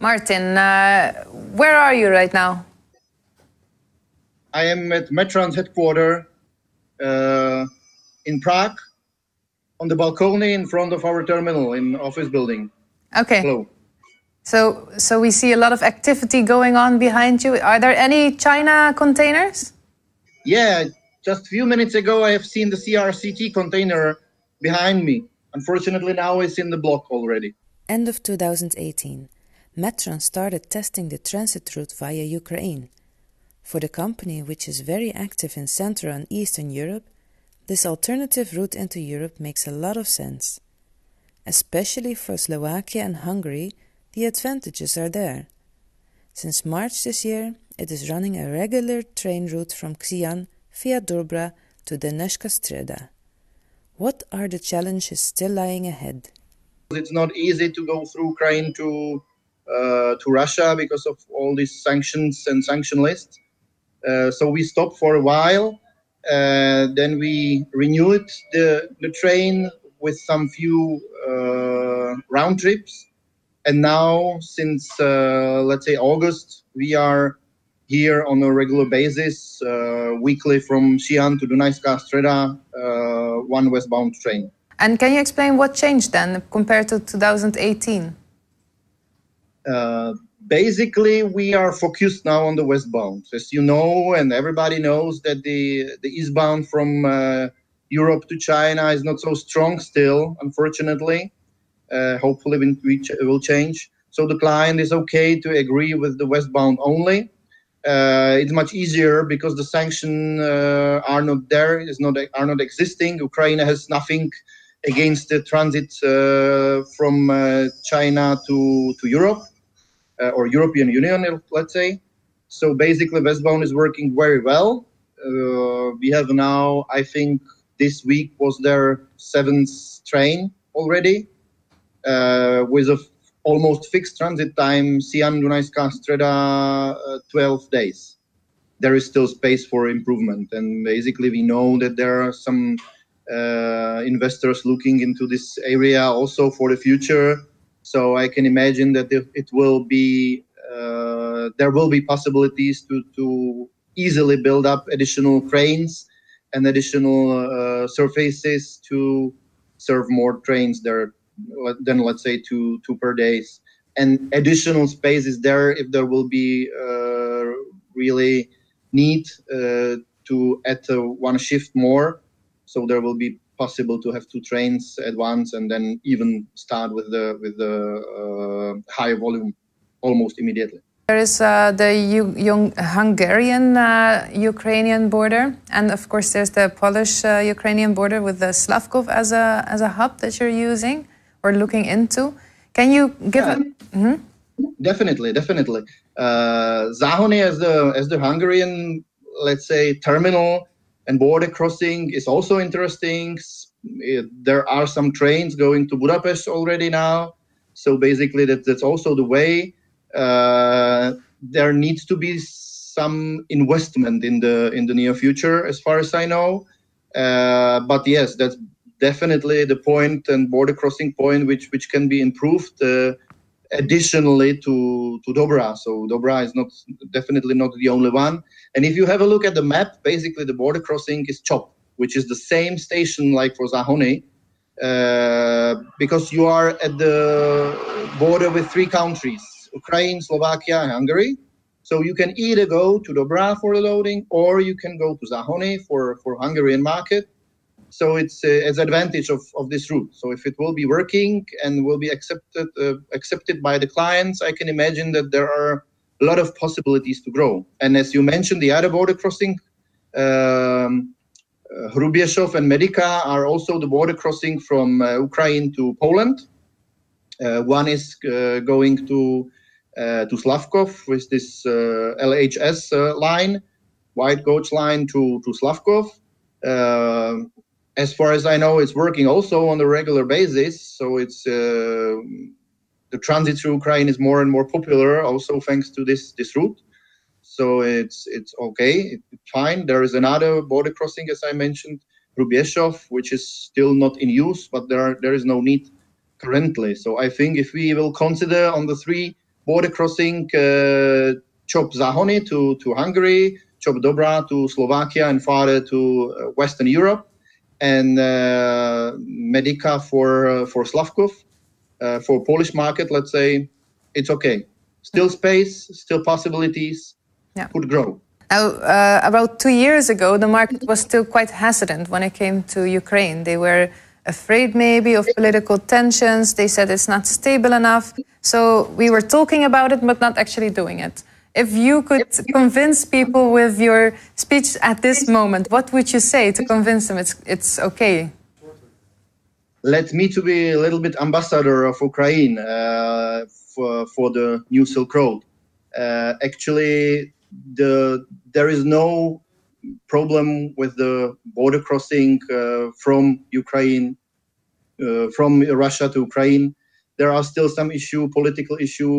Martin, where are you right now? I am at Metrans headquarters in Prague, on the balcony in front of our terminal in office building. Okay. Hello. So we see a lot of activity going on behind you. Are there any China containers? Yeah, just a few minutes ago I have seen the CRCT container behind me. Unfortunately now it's in the block already. End of 2018, Metrans started testing the transit route via Ukraine. For the company, which is very active in Central and Eastern Europe, this alternative route into Europe makes a lot of sense. Especially for Slovakia and Hungary, the advantages are there. Since March this year, it is running a regular train route from Xi'an via Dobra to Deneška Streda. What are the challenges still lying ahead? It's not easy to go through Ukraine to Russia because of all these sanctions and sanction lists. So we stopped for a while. Then we renewed the train with some few round trips. And now, since, let's say, August, we are here on a regular basis, weekly from Xi'an to Dunajska Streda, one westbound train. And can you explain what changed then compared to 2018? Basically, we are focused now on the westbound. As you know, and everybody knows that the eastbound from Europe to China is not so strong still, unfortunately. Hopefully it will change. So the client is okay to agree with the westbound only. It's much easier because the sanctions are not there, are not existing. Ukraine has nothing against the transit from China to Europe or European Union, let's say. So basically westbound is working very well. We have now, I think this week was their 7th train already. With a almost fixed transit time, Xi'an Dunajska Streda, 12 days. There is still space for improvement, and basically we know that there are some investors looking into this area also for the future. So I can imagine that it will be there will be possibilities to easily build up additional cranes and additional surfaces to serve more trains there. Then let's say two per day, and additional space is there if there will be really need to add one shift more. So there will be possible to have 2 trains at once, and then even start with the high volume almost immediately. There is the Hungarian-Ukrainian border, and of course there's the Polish-Ukrainian border with the Slavkov as a hub that you're using or looking into. Can you give Definitely. Záhony as the Hungarian, let's say, terminal and border crossing is also interesting. There are some trains going to Budapest already now. So basically that's also the way. There needs to be some investment in the near future, as far as I know. But yes, that's definitely the point and border crossing point which can be improved additionally to Dobra. So Dobra is definitely not the only one. And if you have a look at the map, basically the border crossing is Chop, which is the same station like for Záhony, because you are at the border with 3 countries, Ukraine, Slovakia, and Hungary. So you can either go to Dobra for the loading, or you can go to Záhony for Hungarian market. So it's an advantage of this route. So if it will be working and will be accepted by the clients, I can imagine that there are a lot of possibilities to grow. And as you mentioned, the other border crossing, Hrubieszów and Medica are also the border crossing from Ukraine to Poland. One is going to Slavkov with this LHS line, white coach line to Slavkov. As far as I know, it's working also on a regular basis. So it's the transit through Ukraine is more and more popular, also thanks to this route. So it's okay, it's fine. There is another border crossing, as I mentioned, Hrubieszów, which is still not in use, but there is no need currently. So I think if we will consider on the 3 border crossing, Chop Zahony to Hungary, Chop Dobra to Slovakia, and farther to Western Europe, and Medica for Slavkov. For Polish market, let's say, it's okay. Still space, still possibilities, could grow. Now, about 2 years ago, the market was still quite hesitant when it came to Ukraine. They were afraid maybe of political tensions. They said it's not stable enough. So we were talking about it, but not actually doing it. If you could convince people with your speech at this moment, what would you say to convince them it's okay? Let me to be a little bit ambassador of Ukraine for the new Silk Road. Actually, there is no problem with the border crossing from Ukraine, from Russia to Ukraine. There are still some political issue,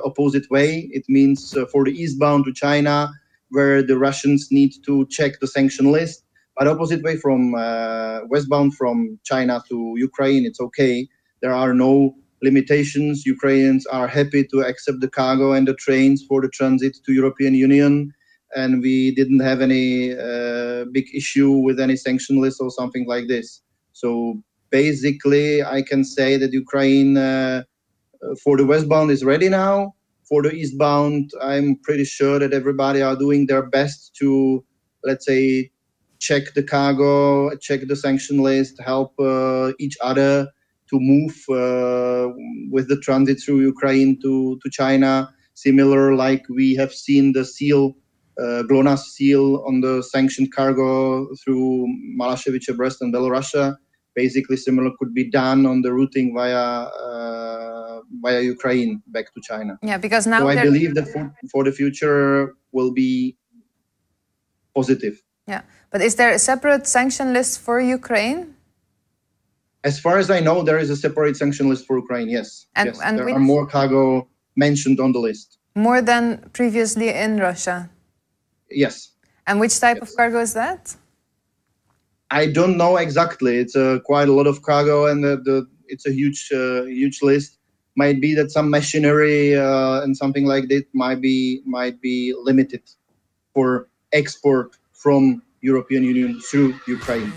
opposite way. It means for the eastbound to China, where the Russians need to check the sanction list. But opposite way from westbound from China to Ukraine, it's okay. There are no limitations. Ukrainians are happy to accept the cargo and the trains for the transit to European Union. And we didn't have any big issue with any sanction list or something like this. So basically, I can say that Ukraine for the westbound is ready now. For the eastbound, I'm pretty sure that everybody are doing their best to, let's say, check the cargo, check the sanction list, help each other to move with the transit through Ukraine to China. Similar like we have seen the seal, GLONASS seal on the sanctioned cargo through Malashevice, Brest and Belarusia. Basically similar could be done on the routing via Ukraine back to China. Yeah, because now so I believe that for the future will be positive. Yeah, but is there a separate sanction list for Ukraine? As far as I know, there is a separate sanction list for Ukraine, yes. And there are more cargo mentioned on the list. More than previously in Russia? Yes. And which type of cargo is that? I don't know exactly. It's quite a lot of cargo, and it's a huge list. Might be that some machinery and something like that might be limited for export from European Union through Ukraine.